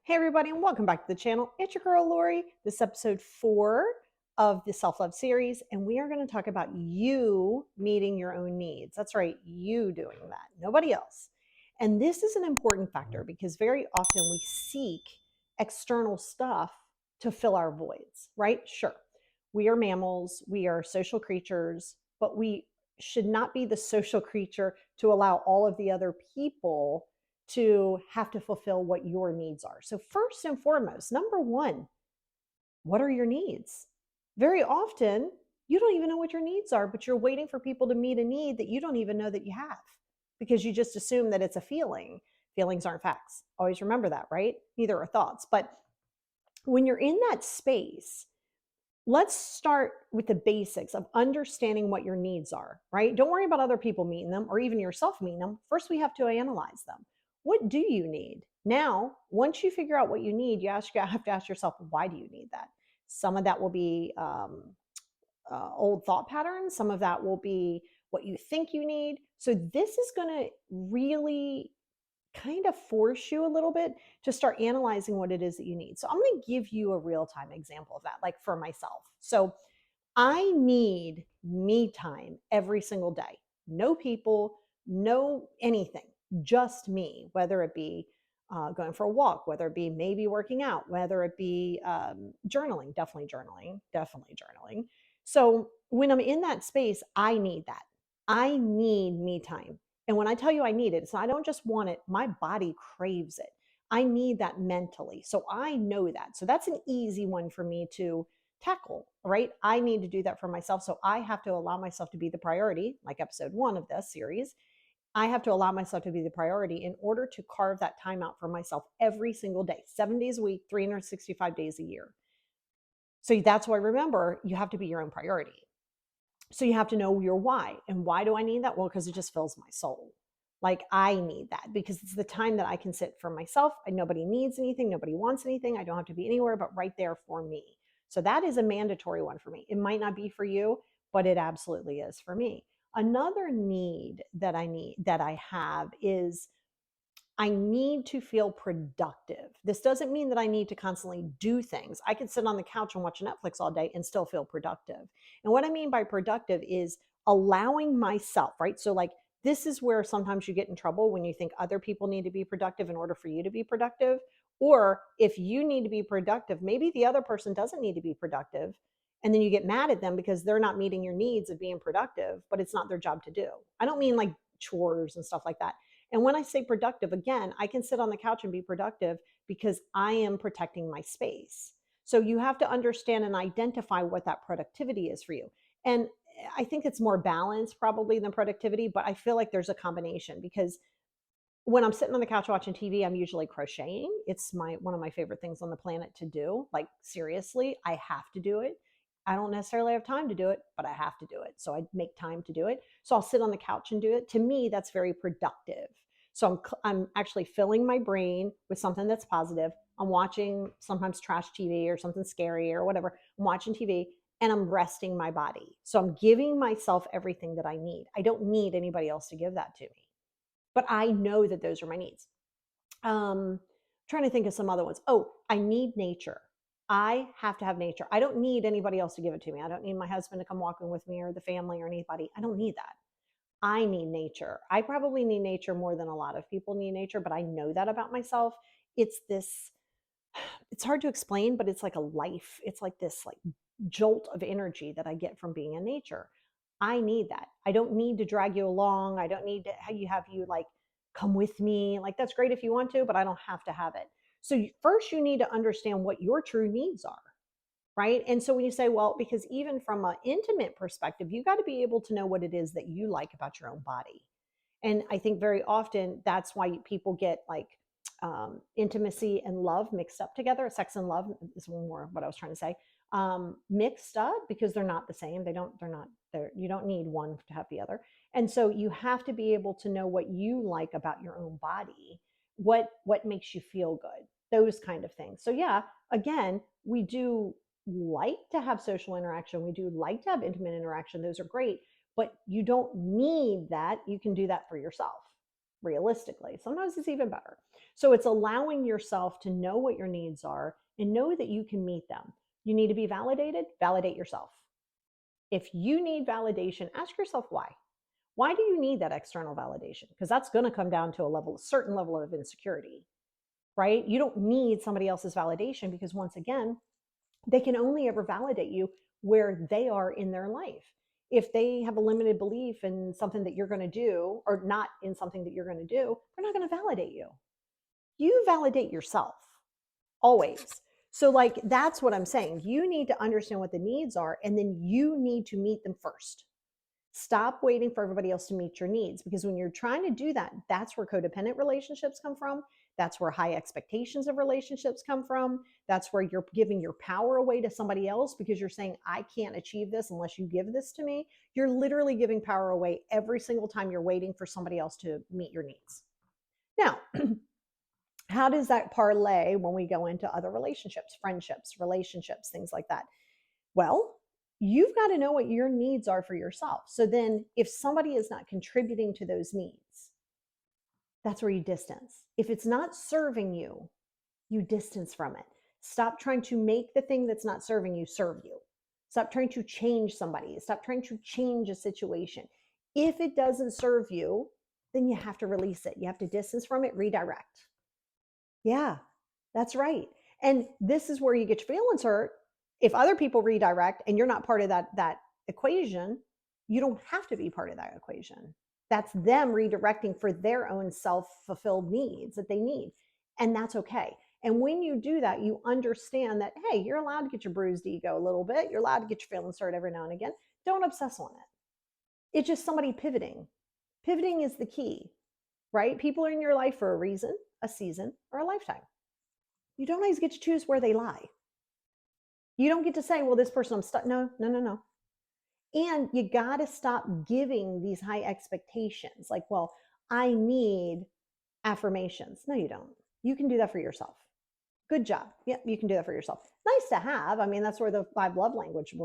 Hey everybody, and welcome back to the channel. It's your girl Lori. This is episode 4 of the self-love series, and we are going to talk about you meeting your own needs. That's right, you doing that, nobody else. And this is an important factor because very often we seek external stuff to fill our voids, right? Sure, we are mammals, we are social creatures, but we should not be the social creature to allow all of the other people to have to fulfill what your needs are. So, first and foremost, number one, what are your needs? Very often, you don't even know what your needs are, but you're waiting for people to meet a need that you don't even know that you have because you just assume that it's a feeling. Feelings aren't facts. Always remember that, right? Neither are thoughts. But when you're in that space, let's start with the basics of understanding what your needs are, right? Don't worry about other people meeting them or even yourself meeting them. First, we have to analyze them. What do you need? Now, once you figure out what you need, you have to ask yourself, why do you need that? Some of that will be old thought patterns. Some of that will be what you think you need. So, this is going to really kind of force you a little bit to start analyzing what it is that you need. So I'm going to give you a real time example of that, like for myself. So I need me time every single day. No people, no anything, just me, whether it be going for a walk, whether it be maybe working out, whether it be journaling, definitely journaling. So when I'm in that space, I need that. I need me time. And when I tell you I need it, so I don't just want it, my body craves it. I need that mentally. So I know that. So that's an easy one for me to tackle, right? I need to do that for myself. So I have to allow myself to be the priority, like episode 1 of this series. I have to allow myself to be the priority in order to carve that time out for myself every single day, 7 days a week, 365 days a year. So that's why, remember, you have to be your own priority. So you have to know your why. And why do I need that? Well, because it just fills my soul. Like I need that because it's the time that I can sit for myself. And nobody needs anything. Nobody wants anything. I don't have to be anywhere but right there for me. So that is a mandatory one for me. It might not be for you, but it absolutely is for me. Another need that I have is I need to feel productive. This doesn't mean that I need to constantly do things. I can sit on the couch and watch Netflix all day and still feel productive. And what I mean by productive is allowing myself, right? So, like, this is where sometimes you get in trouble when you think other people need to be productive in order for you to be productive. Or if you need to be productive, maybe the other person doesn't need to be productive. And then you get mad at them because they're not meeting your needs of being productive, but it's not their job to do. I don't mean like chores and stuff like that. And when I say productive, again, I can sit on the couch and be productive because I am protecting my space. So you have to understand and identify what that productivity is for you. And I think it's more balanced probably than productivity, but I feel like there's a combination because when I'm sitting on the couch watching TV, I'm usually crocheting. It's my one of my favorite things on the planet to do. Like seriously, I have to do it. I don't necessarily have time to do it, but I have to do it. So I make time to do it. So I'll sit on the couch and do it. To me, that's very productive. So I'm actually filling my brain with something that's positive. I'm watching sometimes trash TV or something scary or whatever. I'm watching TV and I'm resting my body. So I'm giving myself everything that I need. I don't need anybody else to give that to me, but I know that those are my needs. Trying to think of some other ones. Oh, I need nature. I have to have nature. I don't need anybody else to give it to me. I don't need my husband to come walking with me or the family or anybody. I don't need that. I need nature. I probably need nature more than a lot of people need nature, but I know that about myself. It's this, it's hard to explain, but it's like a life. It's like this like jolt of energy that I get from being in nature. I need that. I don't need to drag you along. I don't need to have you like come with me. Like that's great if you want to, but I don't have to have it. So first you need to understand what your true needs are, right? And so when you say, well, because even from an intimate perspective, you got to be able to know what it is that you like about your own body. And I think very often that's why people get like intimacy and love mixed up together. Sex and love is more what I was trying to say. Mixed up because they're not the same. You don't need one to have the other. And so you have to be able to know what you like about your own body, what makes you feel good, those kind of things. So yeah, again, we do like to have social interaction. We do like to have intimate interaction. Those are great, but you don't need that. You can do that for yourself realistically. Sometimes it's even better. So it's allowing yourself to know what your needs are and know that you can meet them. You need to be validated, validate yourself. If you need validation, ask yourself why. Why do you need that external validation? Because that's going to come down to a certain level of insecurity, right? You don't need somebody else's validation because, once again, they can only ever validate you where they are in their life. If they have a limited belief in something that you're going to do, or not in something that you're going to do, they're not going to validate you. You validate yourself always. So, like, that's what I'm saying. You need to understand what the needs are, and then you need to meet them first. Stop waiting for everybody else to meet your needs, because when you're trying to do that, that's where codependent relationships come from. That's where high expectations of relationships come from. That's where you're giving your power away to somebody else because you're saying, I can't achieve this unless you give this to me. You're literally giving power away every single time you're waiting for somebody else to meet your needs. Now, how does that parlay when we go into other relationships, friendships, relationships, things like that? Well, you've got to know what your needs are for yourself. So then if somebody is not contributing to those needs, that's where you distance. If it's not serving you, you distance from it. Stop trying to make the thing that's not serving you serve you. Stop trying to change somebody. Stop trying to change a situation. If it doesn't serve you, then you have to release it. You have to distance from it, redirect. Yeah, that's right. And this is where you get your feelings hurt. If other people redirect and you're not part of that equation, you don't have to be part of that equation. That's them redirecting for their own self-fulfilled needs that they need. And that's okay. And when you do that, you understand that, hey, you're allowed to get your bruised ego a little bit. You're allowed to get your feelings hurt every now and again. Don't obsess on it. It's just somebody pivoting. Pivoting is the key, right? People are in your life for a reason, a season, or a lifetime. You don't always get to choose where they lie. You don't get to say, well, this person I'm stuck. No. And you got to stop giving these high expectations. Like, well, I need affirmations. No, you don't. You can do that for yourself. Good job. Yeah, you can do that for yourself. Nice to have. I mean, that's where the five love languages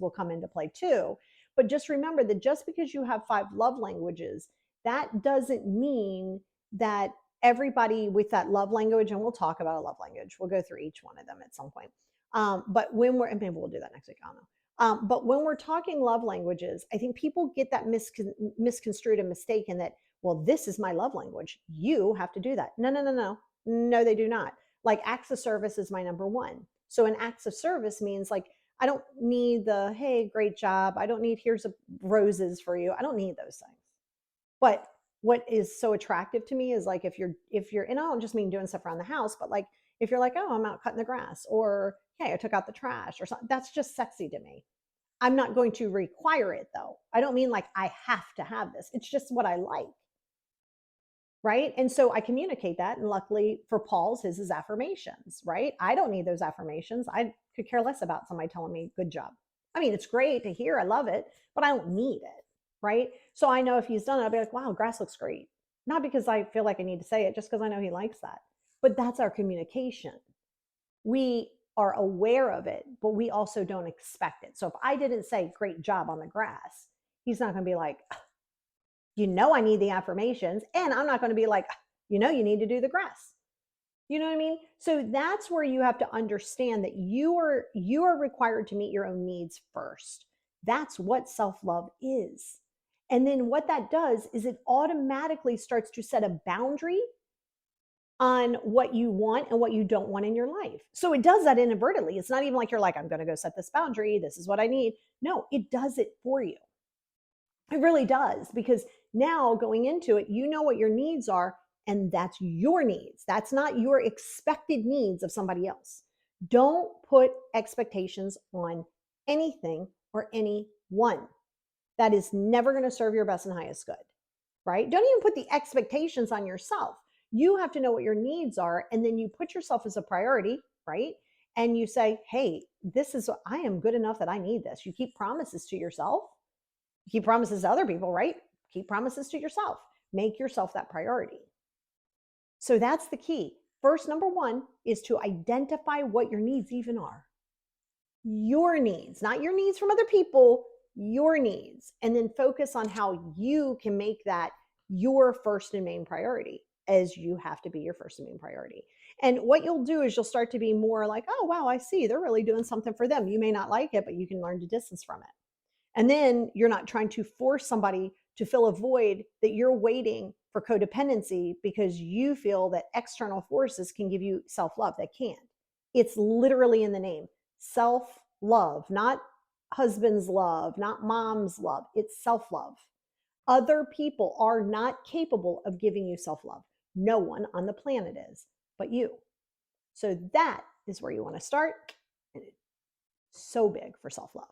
will come into play too. But just remember that just because you have 5 love languages, that doesn't mean that everybody with that love language, and we'll talk about a love language, we'll go through each one of them at some point. But when we're, and maybe we'll do that next week, I don't know. But when we're talking love languages, I think people get that misconstrued and mistaken that, well, this is my love language. You have to do that. No, they do not. Like, acts of service is my number 1. So an acts of service means, like, I don't need the, hey, great job. I don't need, here's roses for you. I don't need those things. But what is so attractive to me is, like, if you're, and I don't just mean doing stuff around the house, but like, if you're like, oh, I'm out cutting the grass, or hey, I took out the trash or something, that's just sexy to me. I'm not going to require it though. I don't mean like I have to have this. It's just what I like. Right. And so I communicate that. And luckily for Paul's, his is affirmations, right? I don't need those affirmations. I could care less about somebody telling me good job. I mean, it's great to hear. I love it, but I don't need it. Right. So I know if he's done it, I'll be like, wow, grass looks great. Not because I feel like I need to say it, just because I know he likes that. But that's our communication. We are aware of it, but we also don't expect it. So if I didn't say great job on the grass, he's not going to be like, you know, I need the affirmations. And I'm not going to be like, you know, you need to do the grass. You know what I mean? So that's where you have to understand that you are required to meet your own needs first. That's what self-love is. And then what that does is it automatically starts to set a boundary on what you want and what you don't want in your life. So it does that inadvertently. It's not even like you're like, I'm going to go set this boundary. This is what I need. No, it does it for you. It really does, because now going into it, you know what your needs are, and that's your needs. That's not your expected needs of somebody else. Don't put expectations on anything or anyone. That is never going to serve your best and highest good, right? Don't even put the expectations on yourself. You have to know what your needs are, and then you put yourself as a priority, right? And you say, hey, this is, I am good enough that I need this. You keep promises to yourself. You keep promises to other people, right? Keep promises to yourself. Make yourself that priority. So that's the key. First, number 1 is to identify what your needs even are. Your needs, not your needs from other people, your needs. And then focus on how you can make that your first and main priority. as you have to be your first and main priority. And what you'll do is you'll start to be more like, oh, wow, I see. They're really doing something for them. You may not like it, but you can learn to distance from it. And then you're not trying to force somebody to fill a void that you're waiting for codependency because you feel that external forces can give you self love. They can't. It's literally in the name, self love, not husband's love, not mom's love. It's self love. Other people are not capable of giving you self love. No one on the planet is, but you. So that is where you want to start. And it's so big for self love.